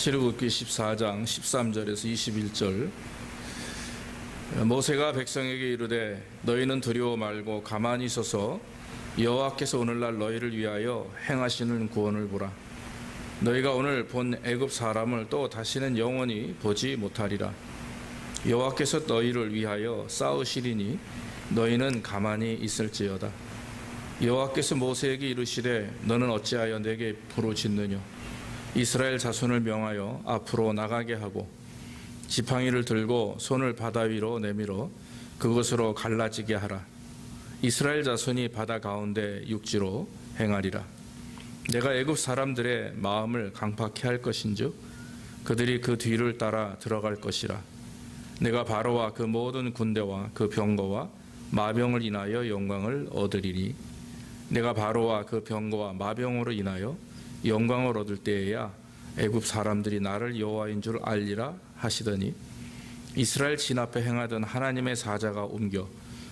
출애굽기 14장 13절에서 21절. 모세가 백성에게 이르되 너희는 두려워 말고 가만히 서서 여호와께서 오늘날 너희를 위하여 행하시는 구원을 보라. 너희가 오늘 본 애굽 사람을 또 다시는 영원히 보지 못하리라. 여호와께서 너희를 위하여 싸우시리니 너희는 가만히 있을지어다. 여호와께서 모세에게 이르시되 너는 어찌하여 내게 부르짖느냐. 이스라엘 자손을 명하여 앞으로 나가게 하고 지팡이를 들고 손을 바다 위로 내밀어 그것으로 갈라지게 하라. 이스라엘 자손이 바다 가운데 육지로 행하리라. 내가 애굽 사람들의 마음을 강팍케 할 것인즉 그들이 그 뒤를 따라 들어갈 것이라. 내가 바로와 그 모든 군대와 그 병거와 마병을 인하여 영광을 얻으리니 내가 바로와 그 병거와 마병으로 인하여 영광을 얻을 때에야 애굽 사람들이 나를 여호와인 줄 알리라 하시더니 이스라엘 진 앞에 행하던 하나님의 사자가 옮겨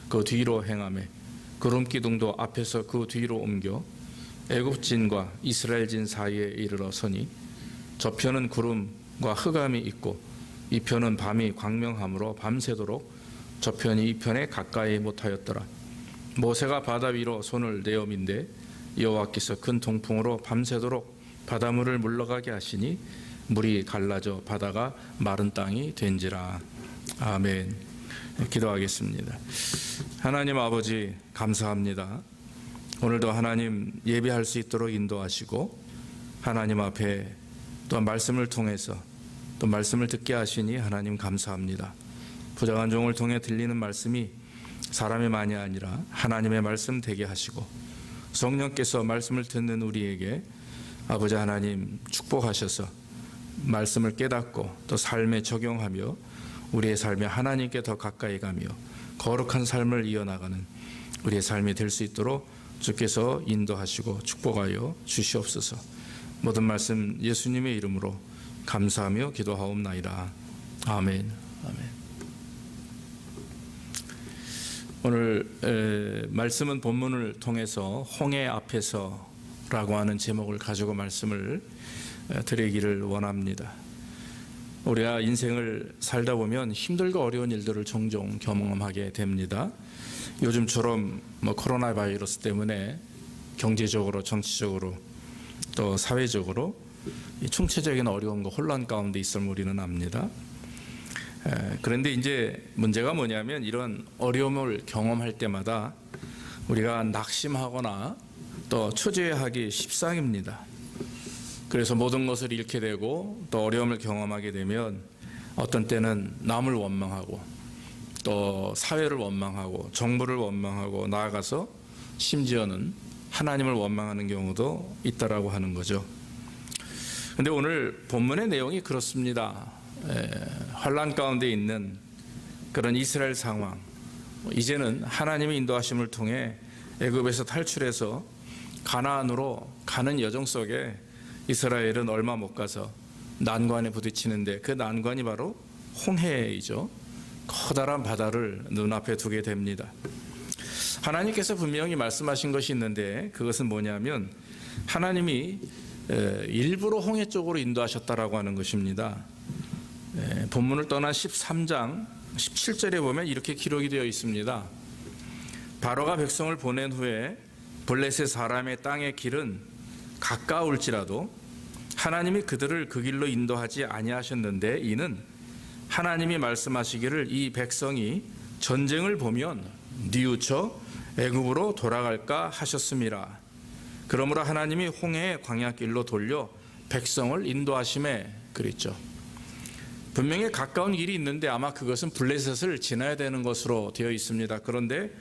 그 뒤로 행하매 구름 기둥도 앞에서 그 뒤로 옮겨 애굽 진과 이스라엘 진 사이에 이르러 서니 저편은 구름과 흑암이 있고 이 편은 밤이 광명함으로 밤새도록 저편이 이 편에 가까이 못하였더라. 모세가 바다 위로 손을 내어민데 여호와께서 큰 동풍으로 밤새도록 바닷물을 물러가게 하시니 물이 갈라져 바다가 마른 땅이 된지라. 아멘. 기도하겠습니다. 하나님 아버지 감사합니다. 오늘도 하나님 예배할 수 있도록 인도하시고 하나님 앞에 또한 말씀을 통해서 또 말씀을 듣게 하시니 하나님 감사합니다. 부정한 종을 통해 들리는 말씀이 사람의 말이 아니라 하나님의 말씀 되게 하시고 성령께서 말씀을 듣는 우리에게 아버지 하나님 축복하셔서 말씀을 깨닫고 또 삶에 적용하며 우리의 삶에 하나님께 더 가까이 가며 거룩한 삶을 이어나가는 우리의 삶이 될 수 있도록 주께서 인도하시고 축복하여 주시옵소서. 모든 말씀 예수님의 이름으로 감사하며 기도하옵나이다. 아멘. 아멘. 오늘 말씀은 본문을 통해서 홍해 앞에서라고 하는 제목을 가지고 말씀을 드리기를 원합니다. 우리가 인생을 살다 보면 힘들고 어려운 일들을 종종 경험하게 됩니다. 요즘처럼 코로나 바이러스 때문에 경제적으로 정치적으로 또 사회적으로 총체적인 어려움과 혼란 가운데 있음을 우리는 압니다. 그런데 이제 문제가 뭐냐면 이런 어려움을 경험할 때마다 우리가 낙심하거나 또 초조해하기 십상입니다. 그래서 모든 것을 잃게 되고 또 어려움을 경험하게 되면 어떤 때는 남을 원망하고 또 사회를 원망하고 정부를 원망하고 나아가서 심지어는 하나님을 원망하는 경우도 있다라고 하는 거죠. 근데 오늘 본문의 내용이 그렇습니다. 환란 가운데 있는 그런 이스라엘 상황, 이제는 하나님의 인도하심을 통해 애굽에서 탈출해서 가나안으로 가는 여정 속에 이스라엘은 얼마 못 가서 난관에 부딪히는데 그 난관이 바로 홍해이죠. 커다란 바다를 눈앞에 두게 됩니다. 하나님께서 분명히 말씀하신 것이 있는데 그것은 뭐냐면 하나님이 일부러 홍해 쪽으로 인도하셨다라고 하는 것입니다. 본문을 떠난 13장 17절에 보면 이렇게 기록이 되어 있습니다. 바로가 백성을 보낸 후에 블레셋 사람의 땅의 길은 가까울지라도 하나님이 그들을 그 길로 인도하지 아니하셨는데 이는 하나님이 말씀하시기를 이 백성이 전쟁을 보면 뉘우쳐 애굽으로 돌아갈까 하셨음이라. 그러므로 하나님이 홍해의 광야길로 돌려 백성을 인도하심에 그랬죠. 분명히 가까운 길이 있는데 아마 그것은 블레셋을 지나야 되는 것으로 되어 있습니다. 그런데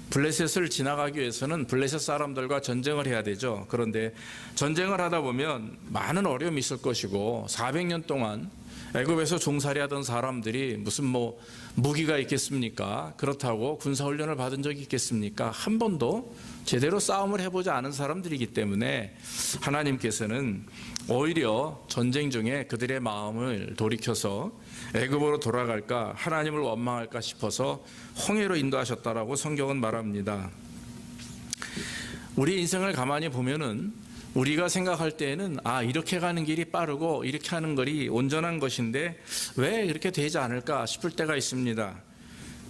블레셋을 지나가기 위해서는 블레셋 사람들과 전쟁을 해야 되죠. 그런데 전쟁을 하다 보면 많은 어려움이 있을 것이고 400년 동안 애굽에서 종살이 하던 사람들이 무슨 무기가 있겠습니까? 그렇다고 군사훈련을 받은 적이 있겠습니까? 한 번도 제대로 싸움을 해보지 않은 사람들이기 때문에 하나님께서는 오히려 전쟁 중에 그들의 마음을 돌이켜서 애굽으로 돌아갈까 하나님을 원망할까 싶어서 홍해로 인도하셨다라고 성경은 말합니다. 우리 인생을 가만히 보면은 우리가 생각할 때에는 이렇게 가는 길이 빠르고 이렇게 하는 것이 온전한 것인데 왜 이렇게 되지 않을까 싶을 때가 있습니다.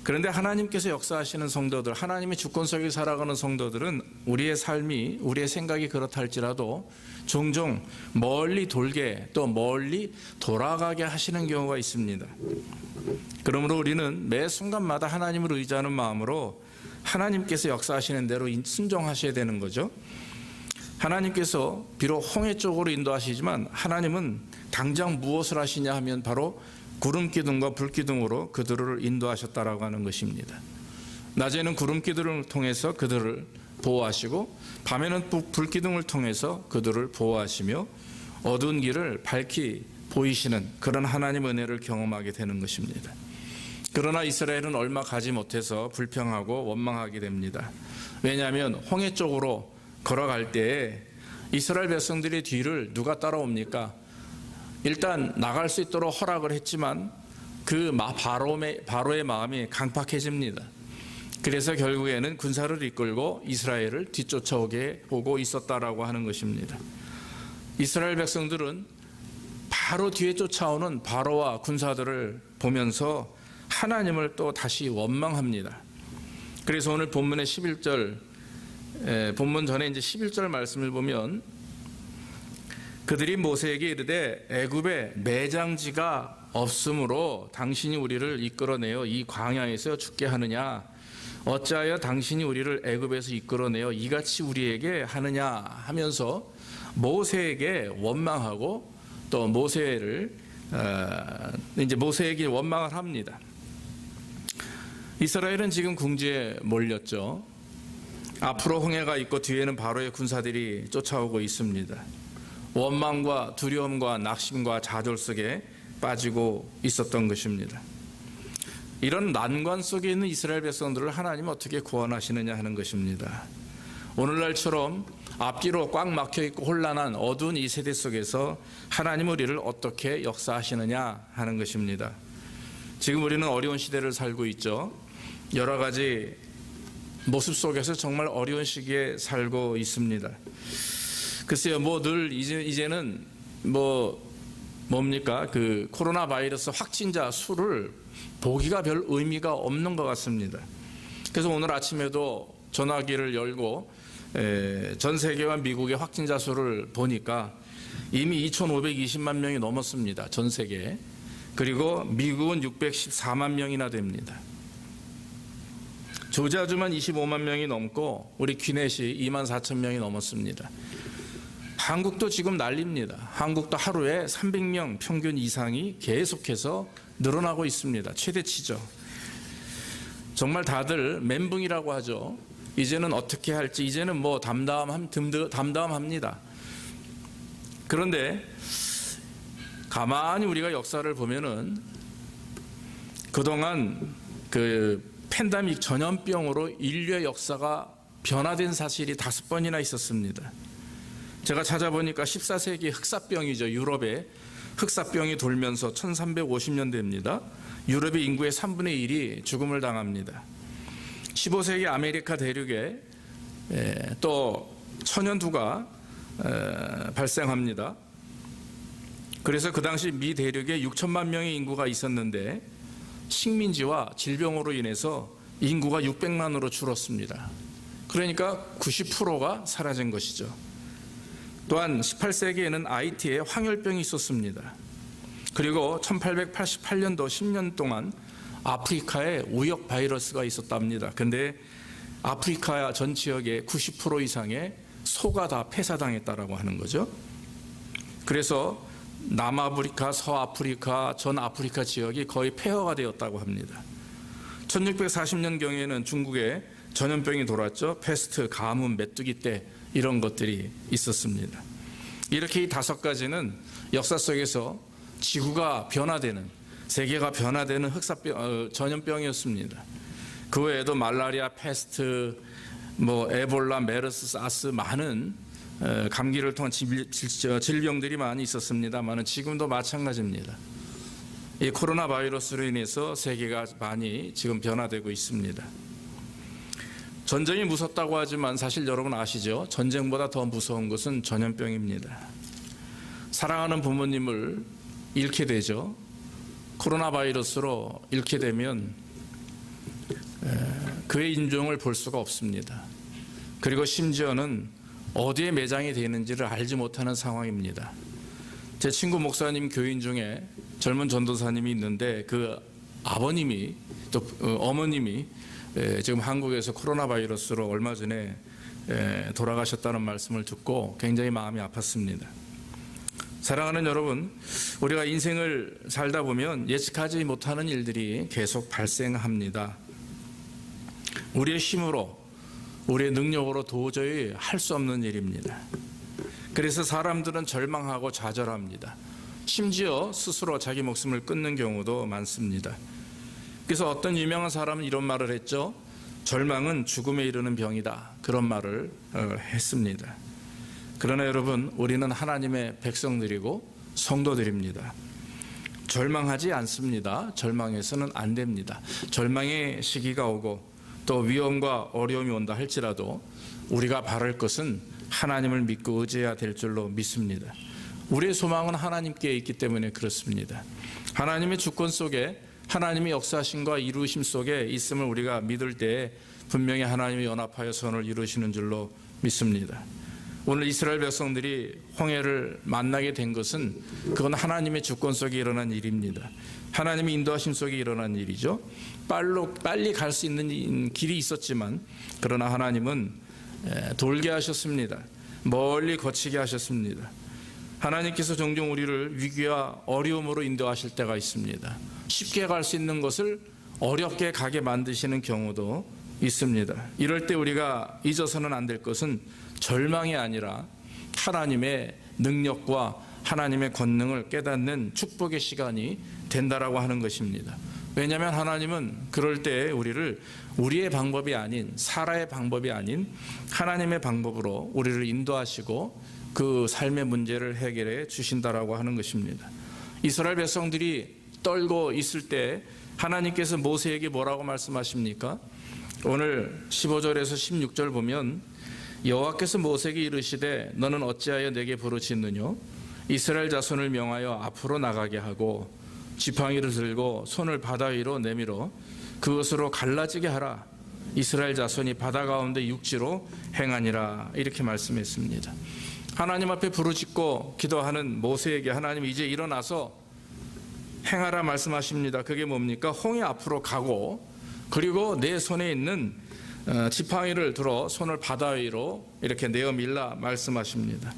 그런데 하나님께서 역사하시는 성도들, 하나님의 주권 속에 살아가는 성도들은 우리의 삶이, 우리의 생각이 그렇다 할지라도 종종 멀리 돌게, 또 멀리 돌아가게 하시는 경우가 있습니다. 그러므로 우리는 매 순간마다 하나님을 의지하는 마음으로 하나님께서 역사하시는 대로 순종하셔야 되는 거죠. 하나님께서 비록 홍해 쪽으로 인도하시지만 하나님은 당장 무엇을 하시냐 하면 바로 구름기둥과 불기둥으로 그들을 인도하셨다라고 하는 것입니다. 낮에는 구름기둥을 통해서 그들을 보호하시고 밤에는 불기둥을 통해서 그들을 보호하시며 어두운 길을 밝히 보이시는 그런 하나님의 은혜를 경험하게 되는 것입니다. 그러나 이스라엘은 얼마 가지 못해서 불평하고 원망하게 됩니다. 왜냐하면 홍해 쪽으로 걸어갈 때에 이스라엘 백성들의 뒤를 누가 따라옵니까? 일단 나갈 수 있도록 허락을 했지만 그 바로의 마음이 강팍해집니다. 그래서 결국에는 군사를 이끌고 이스라엘을 뒤쫓아오게 오고 있었다라고 하는 것입니다. 이스라엘 백성들은 바로 뒤에 쫓아오는 바로와 군사들을 보면서 하나님을 또 다시 원망합니다. 그래서 오늘 본문의 11절, 본문 전에 이제 11절 말씀을 보면 그들이 모세에게 이르되 애굽에 매장지가 없으므로 당신이 우리를 이끌어내어 이 광야에서 죽게 하느냐, 어찌하여 당신이 우리를 애굽에서 이끌어내어 이같이 우리에게 하느냐 하면서 모세에게 원망하고 또 모세에게 원망을 합니다. 이스라엘은 지금 궁지에 몰렸죠. 앞으로 홍해가 있고 뒤에는 바로의 군사들이 쫓아오고 있습니다. 원망과 두려움과 낙심과 좌절 속에 빠지고 있었던 것입니다. 이런 난관 속에 있는 이스라엘 백성들을 하나님은 어떻게 구원하시느냐 하는 것입니다. 오늘날처럼 앞뒤로 꽉 막혀있고 혼란한 어두운 이 세대 속에서 하나님 우리를 어떻게 역사하시느냐 하는 것입니다. 지금 우리는 어려운 시대를 살고 있죠. 여러 가지 모습 속에서 정말 어려운 시기에 살고 있습니다. 글쎄요, 늘 이제는 뭡니까? 그 코로나 바이러스 확진자 수를 보기가 별 의미가 없는 것 같습니다. 그래서 오늘 아침에도 전화기를 열고 전 세계와 미국의 확진자 수를 보니까 이미 2,520만 명이 넘었습니다. 전 세계에. 그리고 미국은 614만 명이나 됩니다. 조지아주만 25만 명이 넘고 우리 귀넷이 2만 4천 명이 넘었습니다. 한국도 지금 난립니다. 한국도 하루에 300명 평균 이상이 계속해서 늘어나고 있습니다. 최대치죠. 정말 다들 멘붕이라고 하죠. 이제는 어떻게 할지, 이제는 담담합니다. 그런데 가만히 우리가 역사를 보면은 그동안 그 팬데믹 전염병으로 인류의 역사가 변화된 사실이 5번이나 있었습니다. 제가 찾아보니까 14세기 흑사병이죠. 유럽에 흑사병이 돌면서 1350년대입니다. 유럽의 인구의 3분의 1이 죽음을 당합니다. 15세기 아메리카 대륙에 또 천연두가 발생합니다. 그래서 그 당시 미 대륙에 6천만 명의 인구가 있었는데 식민지와 질병으로 인해서 인구가 600만으로 줄었습니다. 그러니까 90%가 사라진 것이죠. 또한 18세기에는 아이티에 황열병이 있었습니다. 그리고 1888년도 10년 동안 아프리카에 우역 바이러스가 있었답니다. 그런데 아프리카 전 지역의 90% 이상의 소가 다 폐사당했다라고 하는 거죠. 그래서 남아프리카, 서아프리카, 전 아프리카 지역이 거의 폐허가 되었다고 합니다. 1640년경에는 중국에 전염병이 돌았죠. 패스트, 가뭄, 메뚜기 떼 이런 것들이 있었습니다. 이렇게 이 5가지는 역사 속에서 지구가 변화되는, 세계가 변화되는 전염병이었습니다. 그 외에도 말라리아, 패스트, 에볼라, 메르스, 사스 많은 감기를 통한 질병들이 많이 있었습니다만 지금도 마찬가지입니다. 이 코로나 바이러스로 인해서 세계가 많이 지금 변화되고 있습니다. 전쟁이 무섭다고 하지만 사실 여러분 아시죠? 전쟁보다 더 무서운 것은 전염병입니다. 사랑하는 부모님을 잃게 되죠. 코로나 바이러스로 잃게 되면 그의 인종을 볼 수가 없습니다. 그리고 심지어는 어디에 매장이 되는지를 알지 못하는 상황입니다. 제 친구 목사님 교인 중에 젊은 전도사님이 있는데 그 아버님이 또 어머님이 지금 한국에서 코로나 바이러스로 얼마 전에 돌아가셨다는 말씀을 듣고 굉장히 마음이 아팠습니다. 사랑하는 여러분, 우리가 인생을 살다 보면 예측하지 못하는 일들이 계속 발생합니다. 우리의 힘으로, 우리의 능력으로 도저히 할 수 없는 일입니다. 그래서 사람들은 절망하고 좌절합니다. 심지어 스스로 자기 목숨을 끊는 경우도 많습니다. 그래서 어떤 유명한 사람은 이런 말을 했죠. 절망은 죽음에 이르는 병이다. 그런 말을 했습니다. 그러나 여러분, 우리는 하나님의 백성들이고 성도들입니다. 절망하지 않습니다. 절망해서는 안 됩니다. 절망의 시기가 오고 또 위험과 어려움이 온다 할지라도 우리가 바랄 것은 하나님을 믿고 의지해야 될 줄로 믿습니다. 우리의 소망은 하나님께 있기 때문에 그렇습니다. 하나님의 주권 속에, 하나님의 역사심과 이루심 속에 있음을 우리가 믿을 때에 분명히 하나님이 연합하여 선을 이루시는 줄로 믿습니다. 오늘 이스라엘 백성들이 홍해를 만나게 된 것은 그건 하나님의 주권 속에 일어난 일입니다. 하나님의 인도하심 속에 일어난 일이죠. 빨리 갈 수 있는 길이 있었지만 그러나 하나님은 돌게 하셨습니다. 멀리 거치게 하셨습니다. 하나님께서 종종 우리를 위기와 어려움으로 인도하실 때가 있습니다. 쉽게 갈 수 있는 것을 어렵게 가게 만드시는 경우도 있습니다. 이럴 때 우리가 잊어서는 안 될 것은 절망이 아니라 하나님의 능력과 하나님의 권능을 깨닫는 축복의 시간이 된다라고 하는 것입니다. 왜냐하면 하나님은 그럴 때 우리를 우리의 방법이 아닌, 사라의 방법이 아닌 하나님의 방법으로 우리를 인도하시고 그 삶의 문제를 해결해 주신다라고 하는 것입니다. 이스라엘 백성들이 떨고 있을 때 하나님께서 모세에게 뭐라고 말씀하십니까? 오늘 15절에서 16절 보면 여호와께서 모세에게 이르시되 너는 어찌하여 내게 부르짖느뇨? 이스라엘 자손을 명하여 앞으로 나가게 하고 지팡이를 들고 손을 바다 위로 내밀어 그것으로 갈라지게 하라. 이스라엘 자손이 바다 가운데 육지로 행하니라. 이렇게 말씀했습니다. 하나님 앞에 부르짖고 기도하는 모세에게 하나님이 이제 일어나서 행하라 말씀하십니다. 그게 뭡니까? 홍해 앞으로 가고 그리고 내 손에 있는 지팡이를 들어 손을 바다 위로 이렇게 내어 밀라 말씀하십니다.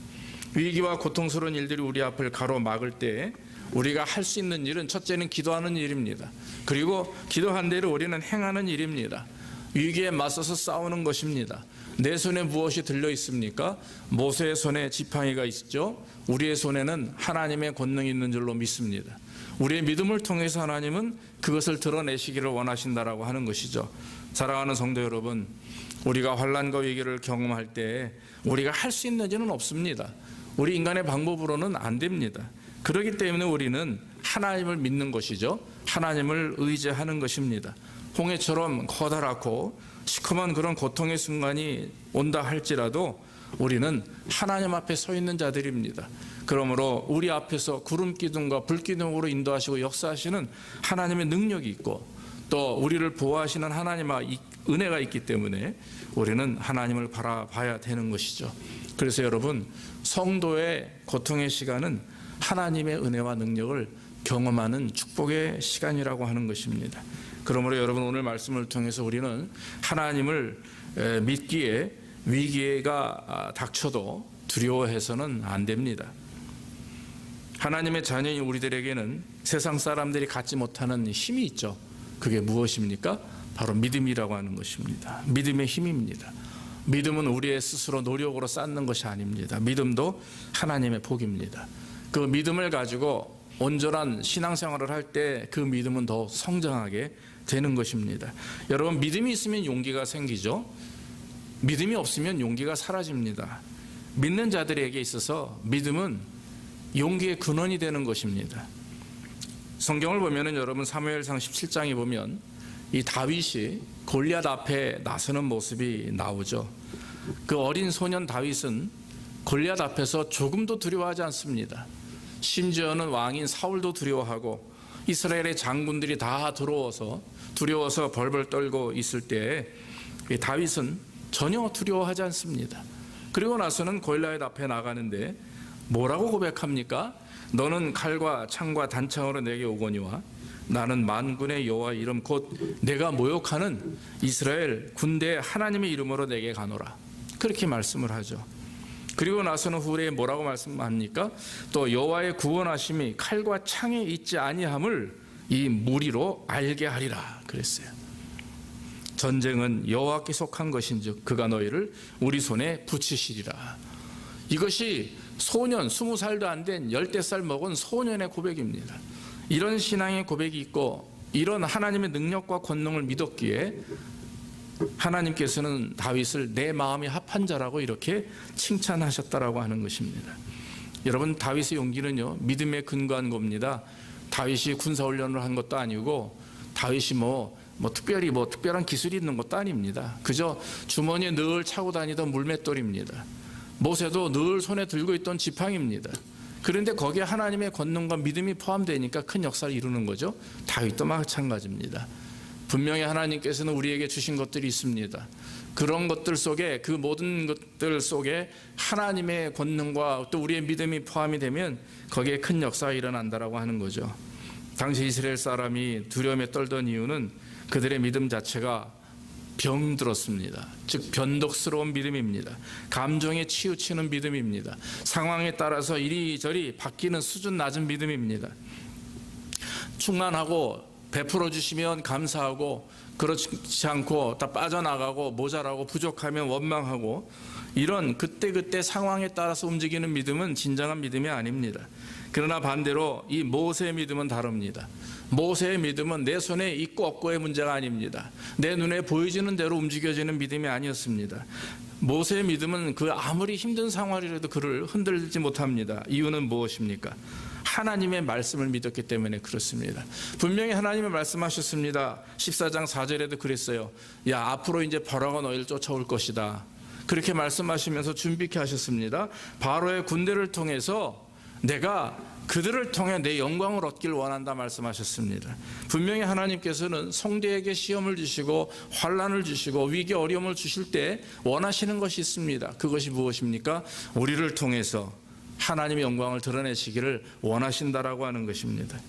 위기와 고통스러운 일들이 우리 앞을 가로막을 때 우리가 할 수 있는 일은 첫째는 기도하는 일입니다. 그리고 기도한 대로 우리는 행하는 일입니다. 위기에 맞서서 싸우는 것입니다. 내 손에 무엇이 들려 있습니까? 모세의 손에 지팡이가 있죠. 우리의 손에는 하나님의 권능이 있는 줄로 믿습니다. 우리의 믿음을 통해서 하나님은 그것을 드러내시기를 원하신다라고 하는 것이죠. 사랑하는 성도 여러분, 우리가 환난과 위기를 경험할 때 우리가 할 수 있는 일은 없습니다. 우리 인간의 방법으로는 안 됩니다. 그렇기 때문에 우리는 하나님을 믿는 것이죠. 하나님을 의지하는 것입니다. 홍해처럼 커다랗고 시커먼 그런 고통의 순간이 온다 할지라도 우리는 하나님 앞에 서 있는 자들입니다. 그러므로 우리 앞에서 구름 기둥과 불 기둥으로 인도하시고 역사하시는 하나님의 능력이 있고 또 우리를 보호하시는 하나님의 은혜가 있기 때문에 우리는 하나님을 바라봐야 되는 것이죠. 그래서 여러분, 성도의 고통의 시간은 하나님의 은혜와 능력을 경험하는 축복의 시간이라고 하는 것입니다. 그러므로 여러분, 오늘 말씀을 통해서 우리는 하나님을 믿기에 위기가 닥쳐도 두려워해서는 안 됩니다. 하나님의 자녀인 우리들에게는 세상 사람들이 갖지 못하는 힘이 있죠. 그게 무엇입니까? 바로 믿음이라고 하는 것입니다. 믿음의 힘입니다. 믿음은 우리의 스스로 노력으로 쌓는 것이 아닙니다. 믿음도 하나님의 복입니다. 그 믿음을 가지고 온전한 신앙생활을 할 때 그 믿음은 더 성장하게 되는 것입니다. 여러분, 믿음이 있으면 용기가 생기죠. 믿음이 없으면 용기가 사라집니다. 믿는 자들에게 있어서 믿음은 용기의 근원이 되는 것입니다. 성경을 보면은 여러분 사무엘상 17장에 보면 이 다윗이 골리앗 앞에 나서는 모습이 나오죠. 그 어린 소년 다윗은 골리앗 앞에서 조금도 두려워하지 않습니다. 심지어는 왕인 사울도 두려워하고 이스라엘의 장군들이 다 들어와서 두려워서 벌벌 떨고 있을 때 다윗은 전혀 두려워하지 않습니다. 그리고 나서는 골리앗 앞에 나가는데 뭐라고 고백합니까? 너는 칼과 창과 단창으로 내게 오거니와 나는 만군의 여호와 이름 곧 내가 모욕하는 이스라엘 군대 하나님의 이름으로 내게 가노라. 그렇게 말씀을 하죠. 그리고 나서는 후에 뭐라고 말씀합니까? 또 여호와의 구원하심이 칼과 창에 있지 아니함을 이 무리로 알게 하리라 그랬어요. 전쟁은 여호와께 속한 것인즉 그가 너희를 우리 손에 붙이시리라. 이것이 소년 20살도 안 된 10살 먹은 소년의 고백입니다. 이런 신앙의 고백이 있고 이런 하나님의 능력과 권능을 믿었기에 하나님께서는 다윗을 내 마음이 합한 자라고 이렇게 칭찬하셨다라고 하는 것입니다. 여러분, 다윗의 용기는요 믿음에 근거한 겁니다. 다윗이 군사훈련을 한 것도 아니고 다윗이 특별히 특별한 기술이 있는 것도 아닙니다. 그저 주머니에 늘 차고 다니던 물맷돌입니다. 모세도 늘 손에 들고 있던 지팡이입니다. 그런데 거기에 하나님의 권능과 믿음이 포함되니까 큰 역사를 이루는 거죠. 다윗도 마찬가지입니다. 분명히 하나님께서는 우리에게 주신 것들이 있습니다. 그런 것들 속에, 그 모든 것들 속에 하나님의 권능과 또 우리의 믿음이 포함이 되면 거기에 큰 역사가 일어난다라고 하는 거죠. 당시 이스라엘 사람이 두려움에 떨던 이유는 그들의 믿음 자체가 병들었습니다. 즉 변덕스러운 믿음입니다. 감정에 치우치는 믿음입니다. 상황에 따라서 이리저리 바뀌는 수준 낮은 믿음입니다. 충만하고 베풀어 주시면 감사하고 그렇지 않고 다 빠져나가고 모자라고 부족하면 원망하고 이런 그때그때 상황에 따라서 움직이는 믿음은 진정한 믿음이 아닙니다. 그러나 반대로 이 모세의 믿음은 다릅니다. 모세의 믿음은 내 손에 있고 없고의 문제가 아닙니다. 내 눈에 보여지는 대로 움직여지는 믿음이 아니었습니다. 모세의 믿음은 그 아무리 힘든 상황이라도 그를 흔들지 못합니다. 이유는 무엇입니까? 하나님의 말씀을 믿었기 때문에 그렇습니다. 분명히 하나님의 말씀하셨습니다. 14장 4절에도 그랬어요. 야, 앞으로 이제 바로가 너희를 쫓아올 것이다. 그렇게 말씀하시면서 준비케 하셨습니다. 바로의 군대를 통해서 내가 그들을 통해 내 영광을 얻길 원한다 말씀하셨습니다. 분명히 하나님께서는 성도에게 시험을 주시고 환난을 주시고 위기 어려움을 주실 때 원하시는 것이 있습니다. 그것이 무엇입니까? 우리를 통해서 하나님의 영광을 드러내시기를 원하신다라고 하는 것입니다.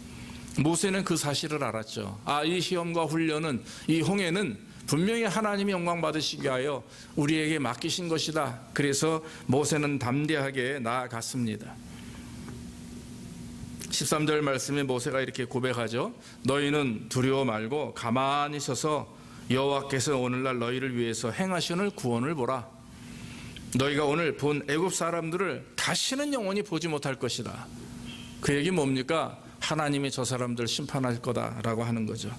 모세는 그 사실을 알았죠. 이 시험과 훈련은, 이 홍해는 분명히 하나님이 영광 받으시기 위하여 우리에게 맡기신 것이다. 그래서 모세는 담대하게 나아갔습니다. 13절 말씀에 모세가 이렇게 고백하죠. 너희는 두려워 말고 가만히 서서 여호와께서 오늘날 너희를 위해서 행하시는 구원을 보라. 너희가 오늘 본 애굽 사람들을 다시는 영원히 보지 못할 것이다. 그 얘기 뭡니까? 하나님이 저 사람들 심판할 거다라고 하는 거죠.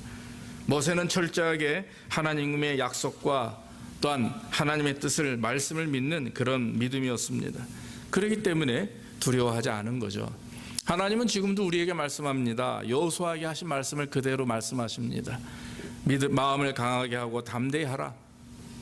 모세는 철저하게 하나님의 약속과 또한 하나님의 뜻을, 말씀을 믿는 그런 믿음이었습니다. 그렇기 때문에 두려워하지 않은 거죠. 하나님은 지금도 우리에게 말씀합니다. 여호수아에게 하신 말씀을 그대로 말씀하십니다. 마음을 강하게 하고 담대히 하라.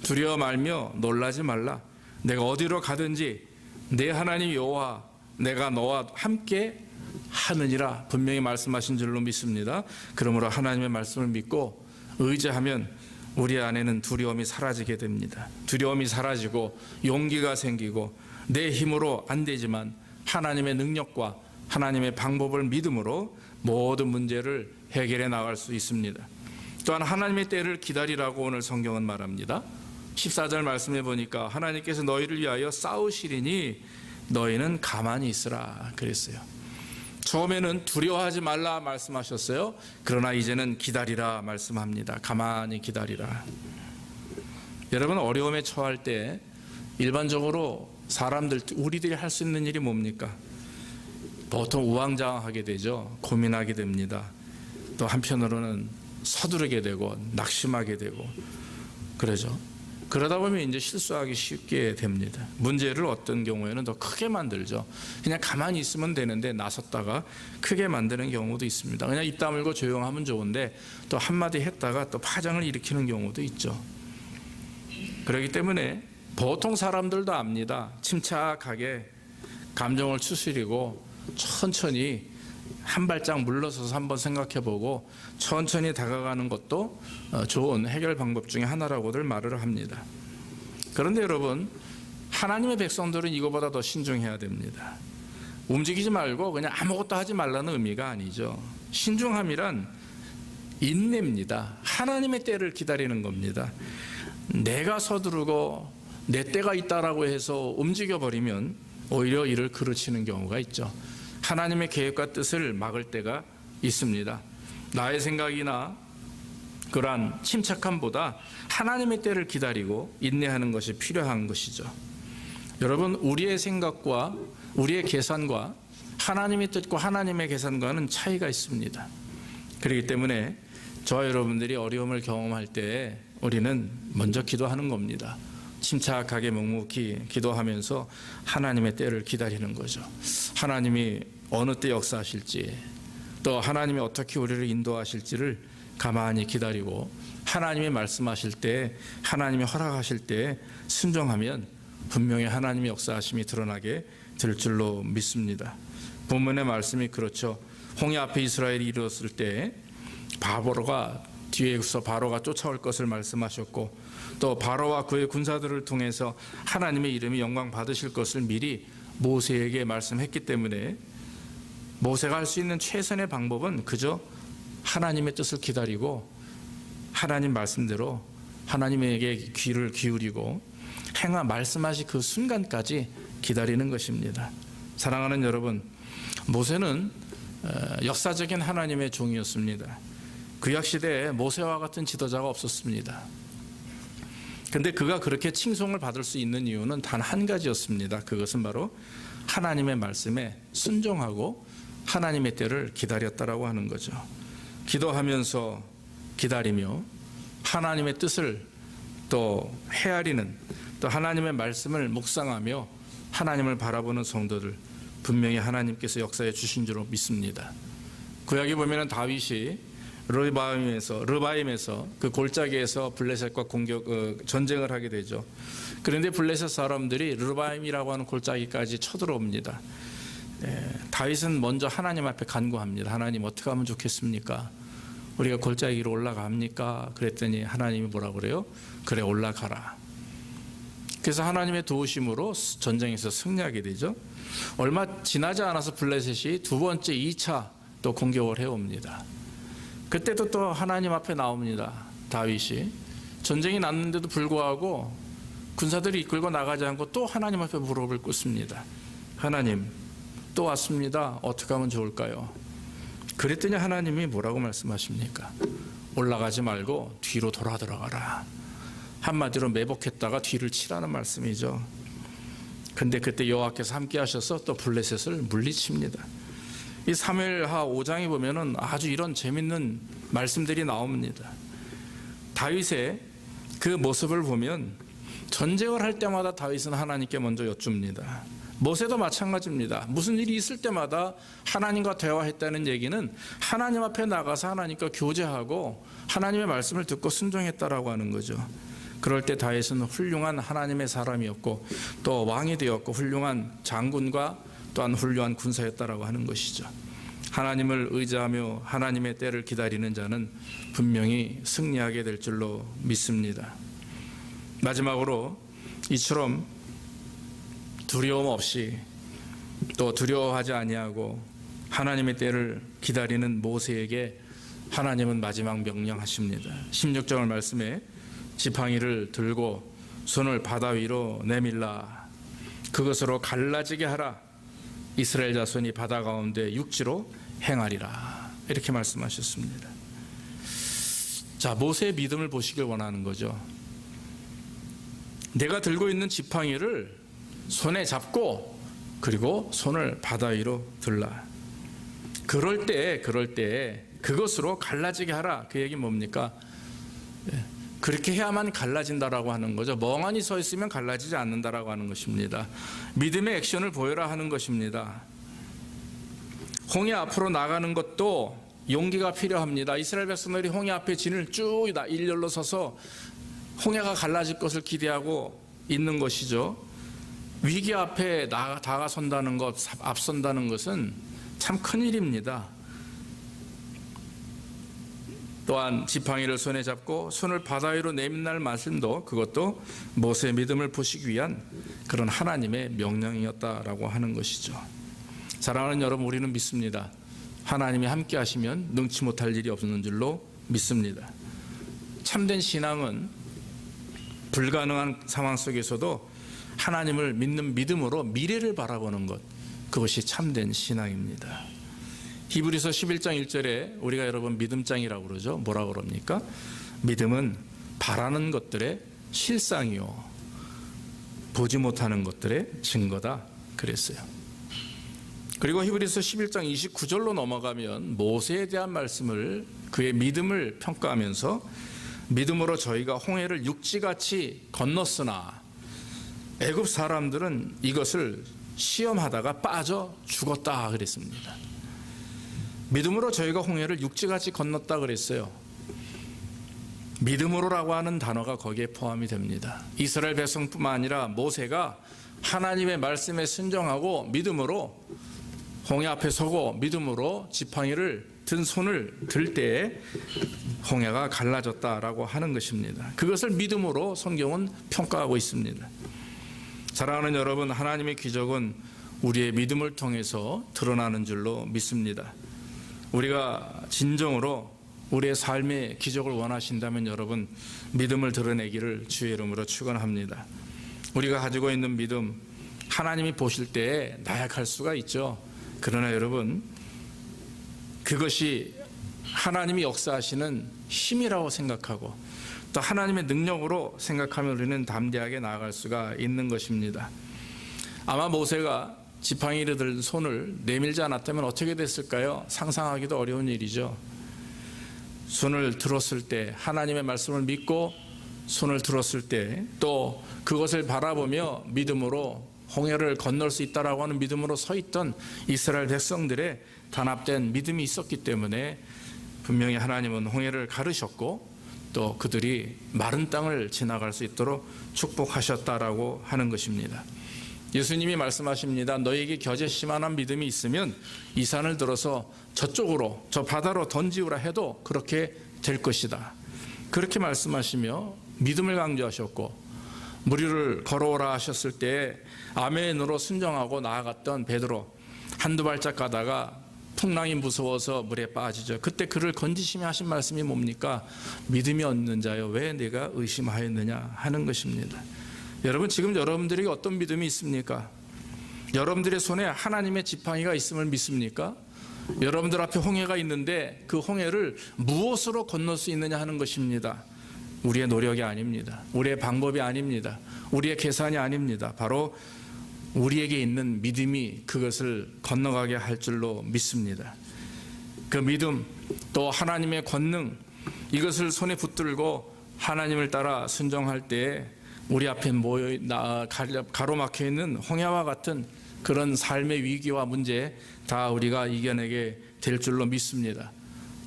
두려워 말며 놀라지 말라. 내가 어디로 가든지 내 하나님 여호와 내가 너와 함께 하느니라 분명히 말씀하신 줄로 믿습니다. 그러므로 하나님의 말씀을 믿고 의지하면 우리 안에는 두려움이 사라지게 됩니다. 두려움이 사라지고 용기가 생기고 내 힘으로 안 되지만 하나님의 능력과 하나님의 방법을 믿음으로 모든 문제를 해결해 나갈 수 있습니다. 또한 하나님의 때를 기다리라고 오늘 성경은 말합니다. 14절 말씀해 보니까 하나님께서 너희를 위하여 싸우시리니 너희는 가만히 있으라 그랬어요. 처음에는 두려워하지 말라 말씀하셨어요. 그러나 이제는 기다리라 말씀합니다. 가만히 기다리라. 여러분, 어려움에 처할 때 일반적으로 우리들이 할 수 있는 일이 뭡니까? 보통 우왕좌왕하게 되죠. 고민하게 됩니다. 또 한편으로는 서두르게 되고 낙심하게 되고 그러죠. 그러다 보면 이제 실수하기 쉽게 됩니다. 문제를 어떤 경우에는 더 크게 만들죠. 그냥 가만히 있으면 되는데 나섰다가 크게 만드는 경우도 있습니다. 그냥 입 다물고 조용하면 좋은데 또 한마디 했다가 또 파장을 일으키는 경우도 있죠. 그렇기 때문에 보통 사람들도 압니다. 침착하게 감정을 추스리고 천천히 한 발짝 물러서서 한번 생각해보고 천천히 다가가는 것도 좋은 해결 방법 중에 하나라고들 말을 합니다. 그런데 여러분, 하나님의 백성들은 이거보다 더 신중해야 됩니다. 움직이지 말고 그냥 아무것도 하지 말라는 의미가 아니죠. 신중함이란 인내입니다. 하나님의 때를 기다리는 겁니다. 내가 서두르고 내 때가 있다라고 해서 움직여버리면 오히려 이를 그르치는 경우가 있죠. 하나님의 계획과 뜻을 막을 때가 있습니다. 나의 생각이나 그러한 침착함보다 하나님의 때를 기다리고 인내하는 것이 필요한 것이죠. 여러분, 우리의 생각과 우리의 계산과 하나님의 뜻과 하나님의 계산과는 차이가 있습니다. 그렇기 때문에 저와 여러분들이 어려움을 경험할 때 우리는 먼저 기도하는 겁니다. 침착하게 묵묵히 기도하면서 하나님의 때를 기다리는 거죠. 하나님이 어느 때 역사하실지, 또 하나님이 어떻게 우리를 인도하실지를 가만히 기다리고 하나님이 말씀하실 때, 하나님이 허락하실 때 순종하면 분명히 하나님의 역사하심이 드러나게 될 줄로 믿습니다. 본문의 말씀이 그렇죠. 홍해 앞에 이스라엘이 이르렀을 때 바로가 뒤에서 바로가 쫓아올 것을 말씀하셨고, 또 바로와 그의 군사들을 통해서 하나님의 이름이 영광 받으실 것을 미리 모세에게 말씀했기 때문에 모세가 할 수 있는 최선의 방법은 그저 하나님의 뜻을 기다리고 하나님 말씀대로 하나님에게 귀를 기울이고 말씀하신 그 순간까지 기다리는 것입니다. 사랑하는 여러분, 모세는 역사적인 하나님의 종이었습니다. 구약시대에 모세와 같은 지도자가 없었습니다. 근데 그가 그렇게 칭송을 받을 수 있는 이유는 단 한 가지였습니다. 그것은 바로 하나님의 말씀에 순종하고 하나님의 때를 기다렸다라고 하는 거죠. 기도하면서 기다리며 하나님의 뜻을 또 헤아리는, 또 하나님의 말씀을 묵상하며 하나님을 바라보는 성도들, 분명히 하나님께서 역사해 주신 줄로 믿습니다. 구약에 보면 다윗이 르바임에서 그 골짜기에서 블레셋과 전쟁을 하게 되죠. 그런데 블레셋 사람들이 르바임이라고 하는 골짜기까지 쳐들어옵니다. 다윗은 먼저 하나님 앞에 간구합니다. 하나님, 어떻게 하면 좋겠습니까? 우리가 골짜기로 올라갑니까? 그랬더니 하나님이 뭐라고 그래요? 그래, 올라가라. 그래서 하나님의 도우심으로 전쟁에서 승리하게 되죠. 얼마 지나지 않아서 블레셋이 두 번째 2차 또 공격을 해옵니다. 그때도 또 하나님 앞에 나옵니다. 다윗이 전쟁이 났는데도 불구하고 군사들이 이끌고 나가지 않고 또 하나님 앞에 무릎을 꿇습니다. 하나님, 또 왔습니다. 어떻게 하면 좋을까요? 그랬더니 하나님이 뭐라고 말씀하십니까? 올라가지 말고 뒤로 돌아 들어가라. 한마디로 매복했다가 뒤를 치라는 말씀이죠. 근데 그때 여호와께서 함께 하셔서 또 블레셋을 물리칩니다. 이 사무엘하 5장에 보면은 아주 이런 재밌는 말씀들이 나옵니다. 다윗의 그 모습을 보면 전쟁을 할 때마다 다윗은 하나님께 먼저 여쭙니다. 모세도 마찬가지입니다. 무슨 일이 있을 때마다 하나님과 대화했다는 얘기는 하나님 앞에 나가서 하나님과 교제하고 하나님의 말씀을 듣고 순종했다라고 하는 거죠. 그럴 때 다윗은 훌륭한 하나님의 사람이었고 또 왕이 되었고 훌륭한 장군과 또한 훌륭한 군사였다라고 하는 것이죠. 하나님을 의지하며 하나님의 때를 기다리는 자는 분명히 승리하게 될 줄로 믿습니다. 마지막으로 이처럼 두려움 없이 또 두려워하지 아니하고 하나님의 때를 기다리는 모세에게 하나님은 마지막 명령하십니다. 16절 말씀에 지팡이를 들고 손을 바다 위로 내밀라. 그것으로 갈라지게 하라. 이스라엘 자손이 바다 가운데 육지로 행하리라. 이렇게 말씀하셨습니다. 자, 모세의 믿음을 보시길 원하는 거죠. 내가 들고 있는 지팡이를 손에 잡고 그리고 손을 바다 위로 들라. 그럴 때 그것으로 갈라지게 하라. 그 얘기 뭡니까? 그렇게 해야만 갈라진다라고 하는 거죠. 멍하니 서 있으면 갈라지지 않는다라고 하는 것입니다. 믿음의 액션을 보여라 하는 것입니다. 홍해 앞으로 나가는 것도 용기가 필요합니다. 이스라엘 백성들이 홍해 앞에 진을 쭉 일렬로 서서 홍해가 갈라질 것을 기대하고 있는 것이죠. 위기 앞에 다가선다는 것, 앞선다는 것은 참 큰일입니다. 또한 지팡이를 손에 잡고 손을 바다 위로 내민날 말씀도 그것도 모세의 믿음을 보시기 위한 그런 하나님의 명령이었다라고 하는 것이죠. 사랑하는 여러분, 우리는 믿습니다. 하나님이 함께 하시면 능치 못할 일이 없는 줄로 믿습니다. 참된 신앙은 불가능한 상황 속에서도 하나님을 믿는 믿음으로 미래를 바라보는 것, 그것이 참된 신앙입니다. 히브리서 11장 1절에 우리가 여러분 믿음장이라고 그러죠. 뭐라고 그럽니까? 믿음은 바라는 것들의 실상이요 보지 못하는 것들의 증거다 그랬어요. 그리고 히브리서 11장 29절로 넘어가면 모세에 대한 말씀을, 그의 믿음을 평가하면서 믿음으로 저희가 홍해를 육지같이 건넜으나 애굽 사람들은 이것을 시험하다가 빠져 죽었다 그랬습니다. 믿음으로 저희가 홍해를 육지같이 건넜다 그랬어요. 믿음으로라고 하는 단어가 거기에 포함이 됩니다. 이스라엘 백성뿐만 아니라 모세가 하나님의 말씀에 순종하고 믿음으로 홍해 앞에 서고 믿음으로 지팡이를 든 손을 들 때에 홍해가 갈라졌다라고 하는 것입니다. 그것을 믿음으로 성경은 평가하고 있습니다. 사랑하는 여러분, 하나님의 기적은 우리의 믿음을 통해서 드러나는 줄로 믿습니다. 우리가 진정으로 우리의 삶의 기적을 원하신다면 여러분, 믿음을 드러내기를 주의 이름으로 축원합니다. 우리가 가지고 있는 믿음, 하나님이 보실 때에 나약할 수가 있죠. 그러나 여러분, 그것이 하나님이 역사하시는 힘이라고 생각하고 또 하나님의 능력으로 생각하면 우리는 담대하게 나아갈 수가 있는 것입니다. 아마 모세가 지팡이를 든 손을 내밀지 않았다면 어떻게 됐을까요? 상상하기도 어려운 일이죠. 손을 들었을 때, 하나님의 말씀을 믿고 손을 들었을 때, 또 그것을 바라보며 믿음으로 홍해를 건널 수 있다라고 하는 믿음으로 서 있던 이스라엘 백성들의 단합된 믿음이 있었기 때문에 분명히 하나님은 홍해를 가르셨고 또 그들이 마른 땅을 지나갈 수 있도록 축복하셨다라고 하는 것입니다. 예수님이 말씀하십니다. 너에게 겨자씨만한 믿음이 있으면 이 산을 들어서 저쪽으로, 저 바다로 던지우라 해도 그렇게 될 것이다. 그렇게 말씀하시며 믿음을 강조하셨고, 무리를 걸어오라 하셨을 때 아멘으로 순종하고 나아갔던 베드로, 한두 발짝 가다가 풍랑이 무서워서 물에 빠지죠. 그때 그를 건지시며 하신 말씀이 뭡니까? 믿음이 없는 자여 왜 내가 의심하였느냐 하는 것입니다. 여러분, 지금 여러분들에게 어떤 믿음이 있습니까? 여러분들의 손에 하나님의 지팡이가 있음을 믿습니까? 여러분들 앞에 홍해가 있는데 그 홍해를 무엇으로 건널 수 있느냐 하는 것입니다. 우리의 노력이 아닙니다. 우리의 방법이 아닙니다. 우리의 계산이 아닙니다. 바로 우리에게 있는 믿음이 그것을 건너가게 할 줄로 믿습니다. 그 믿음, 또 하나님의 권능, 이것을 손에 붙들고 하나님을 따라 순종할 때에 우리 앞에 가로막혀 있는 홍해와 같은 그런 삶의 위기와 문제 다 우리가 이겨내게 될 줄로 믿습니다.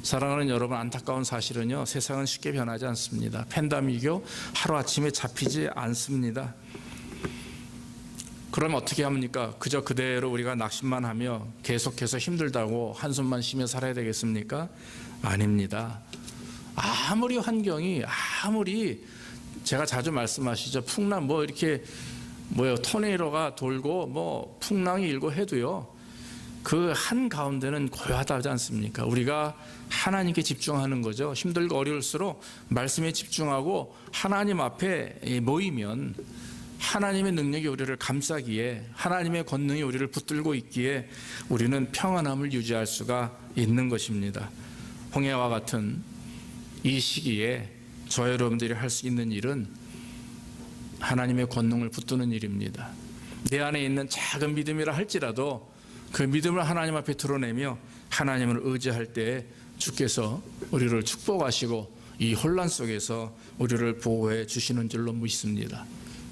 사랑하는 여러분, 안타까운 사실은요, 세상은 쉽게 변하지 않습니다. 팬데믹이요, 하루아침에 잡히지 않습니다. 그럼 어떻게 합니까? 그저 그대로 우리가 낙심만 하며 계속해서 힘들다고 한숨만 쉬며 살아야 되겠습니까? 아닙니다. 아무리 환경이, 아무리 제가 자주 말씀하시죠. 풍랑 이렇게 토네이도가 돌고 풍랑이 일고 해도요, 그 한가운데는 고요하다지 않습니까? 우리가 하나님께 집중하는 거죠. 힘들고 어려울수록 말씀에 집중하고 하나님 앞에 모이면 하나님의 능력이 우리를 감싸기에, 하나님의 권능이 우리를 붙들고 있기에 우리는 평안함을 유지할 수가 있는 것입니다. 홍해와 같은 이 시기에 저 여러분들이 할 수 있는 일은 하나님의 권능을 붙드는 일입니다. 내 안에 있는 작은 믿음이라 할지라도 그 믿음을 하나님 앞에 드러내며 하나님을 의지할 때 주께서 우리를 축복하시고 이 혼란 속에서 우리를 보호해 주시는 줄로 믿습니다.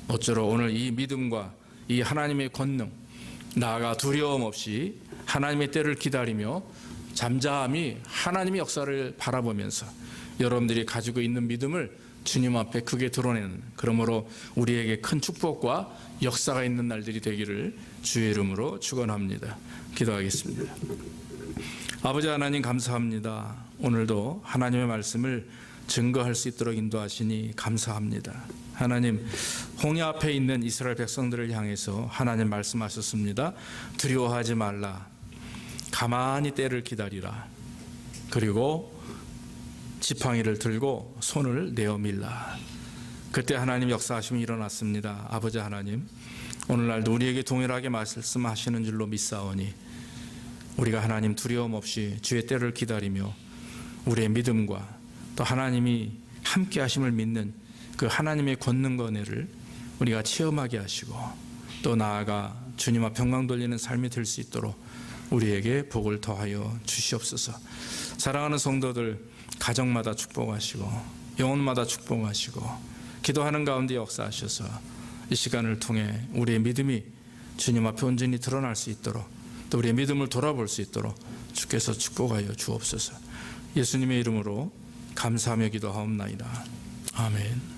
어쩌러 오늘 이 믿음과 이 하나님의 권능, 나아가 두려움 없이 하나님의 때를 기다리며 잠잠히 하나님의 역사를 바라보면서 여러분들이 가지고 있는 믿음을 주님 앞에 크게 드러내는, 그러므로 우리에게 큰 축복과 역사가 있는 날들이 되기를 주의 이름으로 축원합니다. 기도하겠습니다. 아버지 하나님, 감사합니다. 오늘도 하나님의 말씀을 증거할 수 있도록 인도하시니 감사합니다. 하나님, 홍해 앞에 있는 이스라엘 백성들을 향해서 하나님 말씀하셨습니다. 두려워하지 말라. 가만히 때를 기다리라. 그리고 지팡이를 들고 손을 내어 밀라. 그때 하나님 역사하심이 일어났습니다. 아버지 하나님, 오늘날도 우리에게 동일하게 말씀하시는 줄로 믿사오니 우리가 하나님 두려움 없이 주의 때를 기다리며 우리의 믿음과 또 하나님이 함께 하심을 믿는 그 하나님의 권능과 은혜를 우리가 체험하게 하시고, 또 나아가 주님 앞 평강 돌리는 삶이 될 수 있도록 우리에게 복을 더하여 주시옵소서. 사랑하는 성도들 가정마다 축복하시고 영혼마다 축복하시고 기도하는 가운데 역사하셔서 이 시간을 통해 우리의 믿음이 주님 앞에 온전히 드러날 수 있도록, 또 우리의 믿음을 돌아볼 수 있도록 주께서 축복하여 주옵소서. 예수님의 이름으로 감사하며 기도하옵나이다. 아멘.